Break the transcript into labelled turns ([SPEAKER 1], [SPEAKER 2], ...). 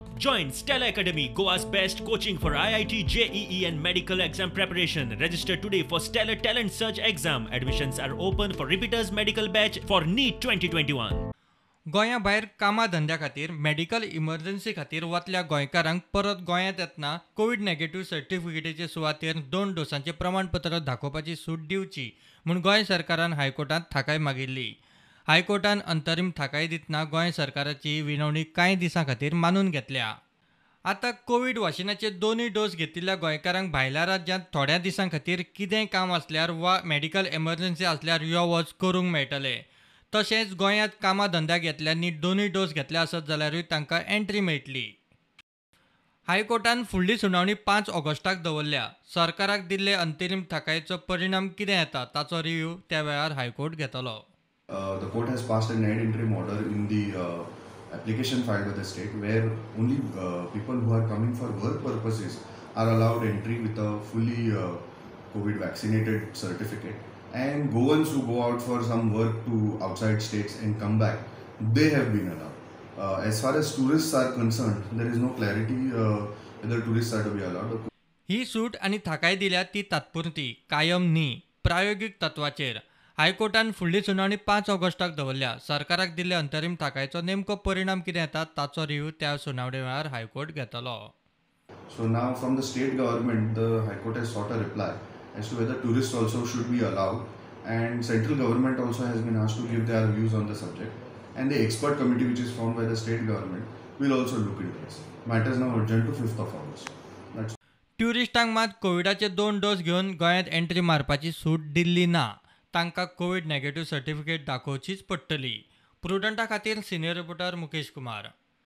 [SPEAKER 1] Join Stella Academy, Goa's best coaching for IIT, JEE and medical exam preparation. Register today for Stellar Talent Search exam. Admissions are open for repeaters medical batch for NEET 2021.
[SPEAKER 2] गोंया भायर कामा धंद्या खातीर medical emergency खातीर वतल्या गोंयकारांक परत गोंयांत येतना Covid negative सर्टिफिकेटीचे सुवातेर 2 डोसांचें प्रमाणपत्र दाखोवपाची सूट दिवची म्हूण गोंय सरकारान हायकोर्टांत थाकाय मागिल्ली. हायकोर्टान अंतरीम थाकाय दितना गोंय सरकाराची विनवणी कांय दिसां खातीर मानून घेतल्या. आतां कोविड वाशिनाचे 2 डोस घेतिल्ल्या गोंयकारांक भायल्या राज्यांत थोड्या दिसां खातीर कितेंय काम आसल्यार वा मेडिकल एमर्जन्सी आसल्यार यो वच करूंक मेळटलें. तशेंच गोंयांत कामा धंद्याक येतल्यांनी 2 डोस घेतले आसत जाल्यारूय तांकां एंट्री मेळटली. हायकोर्टान फुडली सुनावणी 5 ऑगस्टाक दवरल्या. सरकाराक दिल्ले अंतरीम थाकायेचो परिणाम कितें येता ताचो रिव्ह्यू त्या वेळार हायकोर्ट घेतलो.
[SPEAKER 3] The court has passed an ad interim order in the application filed by the state where only people who are coming for work purposes are allowed entry with a fully COVID vaccinated certificate, and Goans who go out for some work to outside states and come back, they have been allowed. As far as tourists are concerned, there is no clarity whether tourists are to be allowed.
[SPEAKER 2] ही सूट आनी थाकाय दिल्या ती तात्पुरती, कायम न्ही, प्रायोगीक तत्वाचेर. हायकोर्टान फुडली सुनावणी 5 ऑगस्टाक दवरल्या. सरकाराक दिल्ले अंतरीम थाकायेचो नेमको परिणाम कितें येता ताचो रिव्ह्यू त्या सुनावणे वेळार हायकोर्ट घेतलो.
[SPEAKER 3] So now from the state government, the High Court has sought a reply as to whether tourists also should be allowed, and central government also has been asked to give their views on the subject, and the expert committee which is formed by the state government will also look into this. Matter is now urgent to 5th of August.
[SPEAKER 2] ट्युरिस्टांक मात कोविडाचे 2 dose घेवन गोंयांत entry मारपाची सूट दिल्ली ना. तांकां Covid negative certificate दाखोवचीच पडटली. प्रुडंटा खातीर senior reporter Mukesh Kumar.